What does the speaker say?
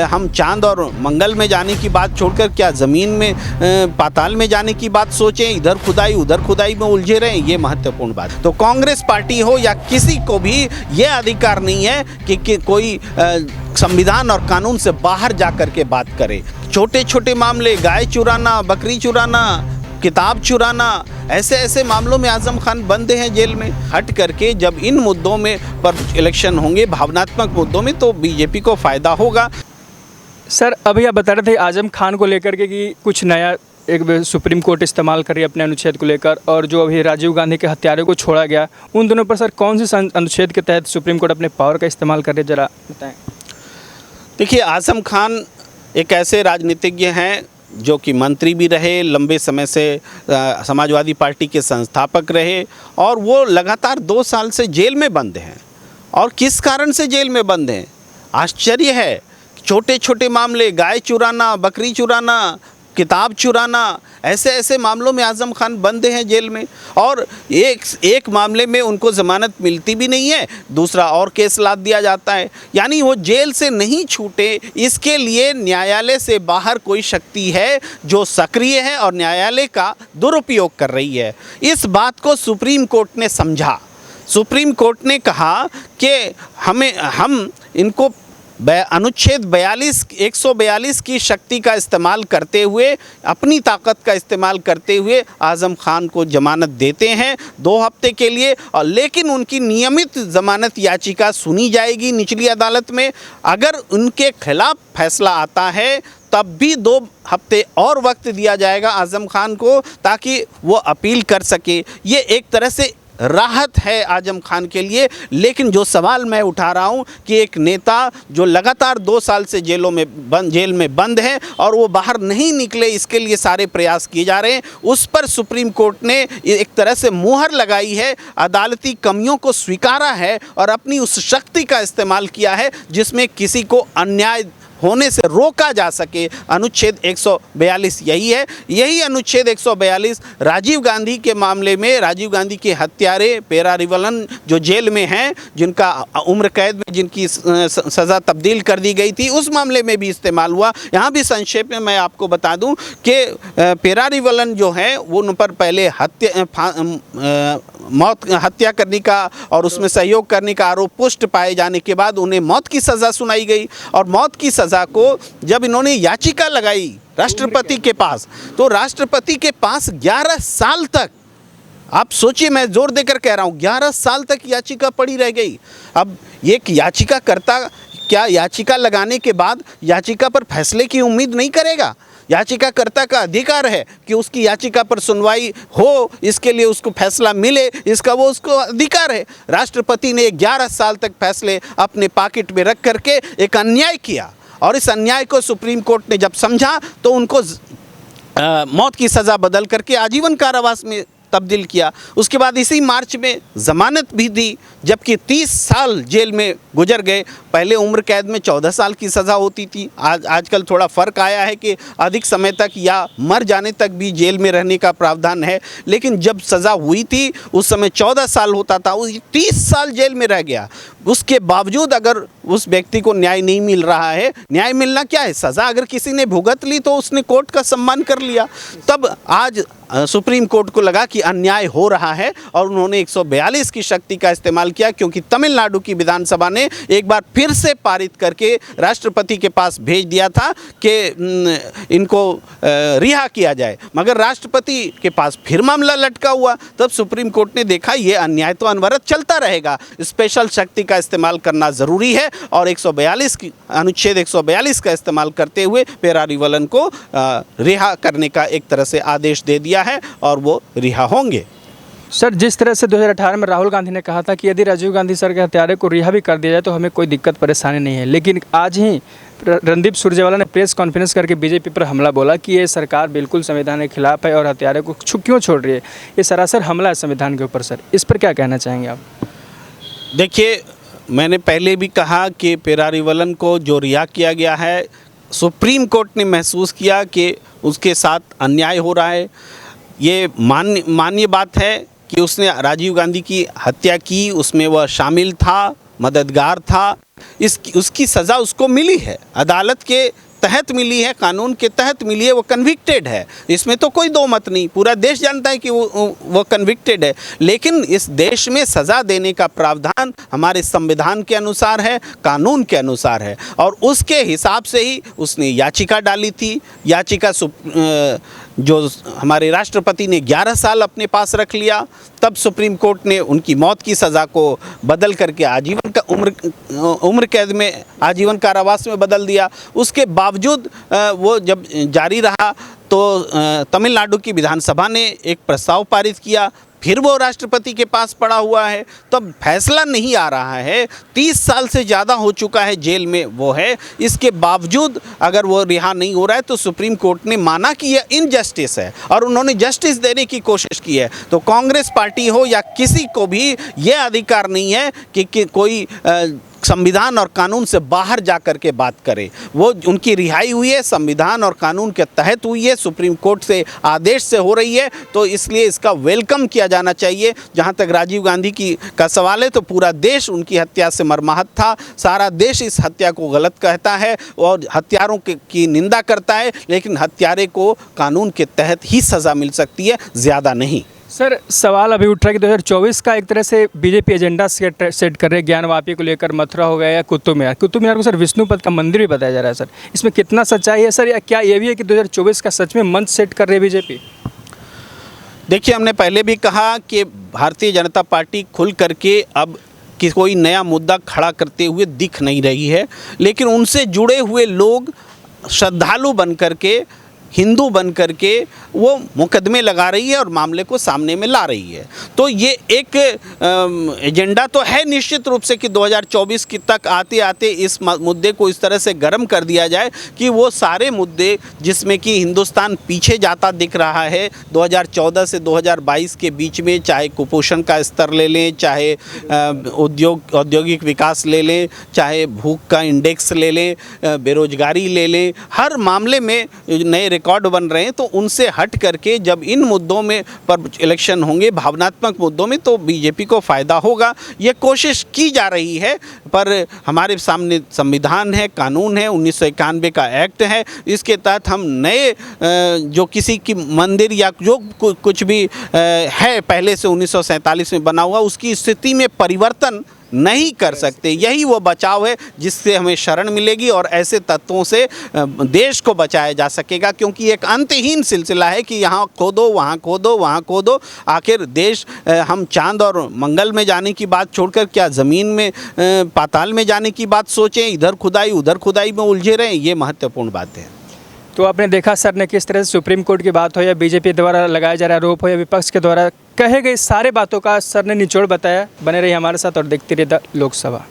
हम चांद और मंगल में जाने की बात छोड़कर क्या ज़मीन में पाताल में जाने की बात सोचें? इधर खुदाई उधर खुदाई में उलझे रहें, ये महत्वपूर्ण बात। तो कांग्रेस पार्टी हो या किसी को भी ये अधिकार नहीं है कि कोई संविधान और कानून से बाहर जा कर के बात करे। छोटे छोटे मामले, गाय चुराना, बकरी चुराना, किताब चुराना, ऐसे मामलों में आजम खान बंदे हैं जेल में। हट करके जब इन मुद्दों में पर इलेक्शन होंगे, भावनात्मक मुद्दों में, तो बीजेपी को फ़ायदा होगा। सर, अभी आप बता रहे थे आजम खान को लेकर के कि कुछ नया एक सुप्रीम कोर्ट इस्तेमाल कर रही है अपने अनुच्छेद को लेकर, और जो अभी राजीव गांधी के हत्यारों को छोड़ा गया, उन दोनों पर सर कौन से अनुच्छेद के तहत सुप्रीम कोर्ट अपने पावर का इस्तेमाल कर रही है, ज़रा बताएँ। देखिए, आजम खान एक ऐसे राजनीतिज्ञ हैं जो कि मंत्री भी रहे, लंबे समय से समाजवादी पार्टी के संस्थापक रहे, और वो लगातार 2 साल से जेल में बंद हैं। और किस कारण से जेल में बंद हैं? आश्चर्य है। छोटे छोटे मामले, गाय चुराना, बकरी चुराना, किताब चुराना, ऐसे मामलों में आजम खान बंद हैं जेल में। और एक मामले में उनको ज़मानत मिलती भी नहीं है, दूसरा और केस लाद दिया जाता है। यानी वो जेल से नहीं छूटे, इसके लिए न्यायालय से बाहर कोई शक्ति है जो सक्रिय है और न्यायालय का दुरुपयोग कर रही है। इस बात को सुप्रीम कोर्ट ने समझा। सुप्रीम कोर्ट ने कहा कि हम इनको अनुच्छेद 142 की शक्ति का इस्तेमाल करते हुए, अपनी ताकत का इस्तेमाल करते हुए आजम खान को जमानत देते हैं 2 हफ्ते के लिए। और लेकिन उनकी नियमित जमानत याचिका सुनी जाएगी निचली अदालत में। अगर उनके खिलाफ फैसला आता है तब भी 2 हफ्ते और वक्त दिया जाएगा आजम खान को, ताकि वो अपील कर सके। ये एक तरह से राहत है आजम खान के लिए। लेकिन जो सवाल मैं उठा रहा हूँ कि एक नेता जो लगातार 2 साल से जेल में बंद है और वो बाहर नहीं निकले, इसके लिए सारे प्रयास किए जा रहे हैं, उस पर सुप्रीम कोर्ट ने एक तरह से मुहर लगाई है, अदालती कमियों को स्वीकारा है और अपनी उस शक्ति का इस्तेमाल किया है जिसमें किसी को अन्याय होने से रोका जा सके। अनुच्छेद 142 यही है। यही अनुच्छेद 142 राजीव गांधी के मामले में, राजीव गांधी के हत्यारे पेरारिवलन जो जेल में हैं, जिनका उम्र कैद में जिनकी सज़ा तब्दील कर दी गई थी, उस मामले में भी इस्तेमाल हुआ। यहाँ भी संक्षेप में मैं आपको बता दूं कि पेरारिवलन जो है वो उन पर पहले हत्या करने का और उसमें सहयोग करने का आरोप पुष्ट पाए जाने के बाद उन्हें मौत की सज़ा सुनाई गई। और मौत की सज़ा को जब इन्होंने याचिका लगाई राष्ट्रपति के पास, तो राष्ट्रपति के पास 11 साल तक, आप सोचिए, मैं जोर देकर कह रहा हूँ, 11 साल तक याचिका पड़ी रह गई। अब एक याचिकाकर्ता क्या याचिका लगाने के बाद याचिका पर फैसले की उम्मीद नहीं करेगा? याचिकाकर्ता का अधिकार है कि उसकी याचिका पर सुनवाई हो, इसके लिए उसको फैसला मिले, इसका वो उसको अधिकार है। राष्ट्रपति ने 11 साल तक फैसले अपने पॉकेट में रख करके एक अन्याय किया, और इस अन्याय को सुप्रीम कोर्ट ने जब समझा तो उनको मौत की सज़ा बदल करके आजीवन कारावास में तब्दील किया। उसके बाद इसी मार्च में ज़मानत भी दी, जबकि 30 साल जेल में गुजर गए। पहले उम्र कैद में 14 साल की सज़ा होती थी। आजकल थोड़ा फ़र्क आया है कि अधिक समय तक या मर जाने तक भी जेल में रहने का प्रावधान है, लेकिन जब सज़ा हुई थी उस समय 14 साल होता था, वो 30 साल जेल में रह गया। उसके बावजूद अगर उस व्यक्ति को न्याय नहीं मिल रहा है, न्याय मिलना क्या है? सज़ा अगर किसी ने भुगत ली तो उसने कोर्ट का सम्मान कर लिया। तब आज सुप्रीम कोर्ट को लगा कि अन्याय हो रहा है और उन्होंने 142 की शक्ति का इस्तेमाल किया, क्योंकि तमिलनाडु की विधानसभा ने एक बार फिर से पारित करके राष्ट्रपति के पास भेज दिया था कि इनको रिहा किया जाए, मगर राष्ट्रपति के पास फिर मामला लटका हुआ। तब सुप्रीम कोर्ट ने देखा ये अन्याय तो अनवरत चलता रहेगा, स्पेशल शक्ति का इस्तेमाल करना ज़रूरी है, और 142 की अनुच्छेद 142 का इस्तेमाल करते हुए पेरारिवलन को रिहा करने का एक तरह से आदेश दे दिया है और वो रिहा होंगे। सर, जिस तरह से 2018 में राहुल गांधी ने कहा था कि यदि राजीव गांधी सर के हत्यारे को रिहा भी कर दिया जाए तो हमें कोई दिक्कत परेशानी नहीं है, लेकिन आज ही रणदीप सुरजेवाला ने प्रेस कॉन्फ्रेंस करके बीजेपी पर हमला बोला कि ये सरकार बिल्कुल संविधान के खिलाफ है और हत्यारे को क्यों छोड़ रही है, ये सरासर हमला है संविधान के ऊपर। सर, इस पर क्या कहना चाहेंगे आप? देखिए, मैंने पहले भी कहा कि पेरारिवलन को जो रिहा किया गया है, सुप्रीम कोर्ट ने महसूस किया कि उसके साथ अन्याय हो रहा है। ये मान्य बात है कि उसने राजीव गांधी की हत्या की, उसमें वह शामिल था, मददगार था, उसकी सज़ा उसको मिली है, अदालत के तहत मिली है, कानून के तहत मिली है, वो कन्विक्टेड है, इसमें तो कोई दो मत नहीं, पूरा देश जानता है कि वो कन्विक्टेड है। लेकिन इस देश में सज़ा देने का प्रावधान हमारे संविधान के अनुसार है, कानून के अनुसार है, और उसके हिसाब से ही उसने याचिका डाली थी। याचिका जो हमारे राष्ट्रपति ने 11 साल अपने पास रख लिया, तब सुप्रीम कोर्ट ने उनकी मौत की सज़ा को बदल करके आजीवन का उम्र कैद में, आजीवन कारावास में बदल दिया। उसके बावजूद वो जब जारी रहा तो तमिलनाडु की विधानसभा ने एक प्रस्ताव पारित किया, फिर वो राष्ट्रपति के पास पड़ा हुआ है, तो अब फैसला नहीं आ रहा है। 30 साल से ज़्यादा हो चुका है जेल में वो है, इसके बावजूद अगर वो रिहा नहीं हो रहा है तो सुप्रीम कोर्ट ने माना कि यह इनजस्टिस है और उन्होंने जस्टिस देने की कोशिश की है। तो कांग्रेस पार्टी हो या किसी को भी ये अधिकार नहीं है कि कोई संविधान और कानून से बाहर जा कर के बात करे। वो उनकी रिहाई हुई है, संविधान और कानून के तहत हुई है, सुप्रीम कोर्ट से आदेश से हो रही है, तो इसलिए इसका वेलकम किया जाना चाहिए। जहाँ तक राजीव गांधी का सवाल है तो पूरा देश उनकी हत्या से मर्माहत था, सारा देश इस हत्या को गलत कहता है और हत्यारों की निंदा करता है, लेकिन हत्यारे को कानून के तहत ही सज़ा मिल सकती है, ज़्यादा नहीं। सर, सवाल अभी उठ रहा है कि 2024 का एक तरह से बीजेपी एजेंडा सेट कर रहे हैं, ज्ञानवापी को लेकर, मथुरा हो गया या कुतुब मीनार को सर विष्णुपद का मंदिर भी बताया जा रहा है। सर, इसमें कितना सच्चाई है सर, या क्या ये भी है कि 2024 का सच में मंच सेट कर रही है बीजेपी? देखिए, हमने पहले भी कहा कि भारतीय जनता पार्टी खुल करके अब कि कोई नया मुद्दा खड़ा करते हुए दिख नहीं रही है, लेकिन उनसे जुड़े हुए लोग श्रद्धालु बन करके, हिंदू बन करके वो मुकदमे लगा रही है और मामले को सामने में ला रही है। तो ये एक एजेंडा तो है निश्चित रूप से कि 2024 की तक आते आते इस मुद्दे को इस तरह से गर्म कर दिया जाए कि वो सारे मुद्दे जिसमें कि हिंदुस्तान पीछे जाता दिख रहा है 2014 से 2022 के बीच में, चाहे कुपोषण का स्तर ले लें, चाहे औद्योगिक विकास ले लें, चाहे भूख का इंडेक्स ले लें, बेरोजगारी ले लें, हर मामले में नए रिकॉर्ड बन रहे हैं। तो उनसे हट करके जब इन मुद्दों में पर इलेक्शन होंगे, भावनात्मक मुद्दों में, तो बीजेपी को फ़ायदा होगा। ये कोशिश की जा रही है, पर हमारे सामने संविधान है, कानून है, 1991 का एक्ट है, इसके तहत हम नए जो किसी की मंदिर या जो कुछ भी है पहले से 1947 में बना हुआ, उसकी स्थिति में परिवर्तन नहीं कर सकते। यही वो बचाव है जिससे हमें शरण मिलेगी और ऐसे तत्वों से देश को बचाया जा सकेगा, क्योंकि एक अंतहीन सिलसिला है कि यहाँ खोदो, वहाँ खोदो, वहाँ खोदो। आखिर देश, हम चांद और मंगल में जाने की बात छोड़कर क्या ज़मीन में, पाताल में जाने की बात सोचें? इधर खुदाई उधर खुदाई में उलझे रहें, ये महत्वपूर्ण बात है। तो आपने देखा सर ने किस तरह से सुप्रीम कोर्ट की बात हो या बीजेपी द्वारा लगाया जा रहा आरोप हो या विपक्ष के द्वारा कहे गए सारे बातों का सर ने निचोड़ बताया। बने रहिए हमारे साथ और देखते रहिए द लोकसभा।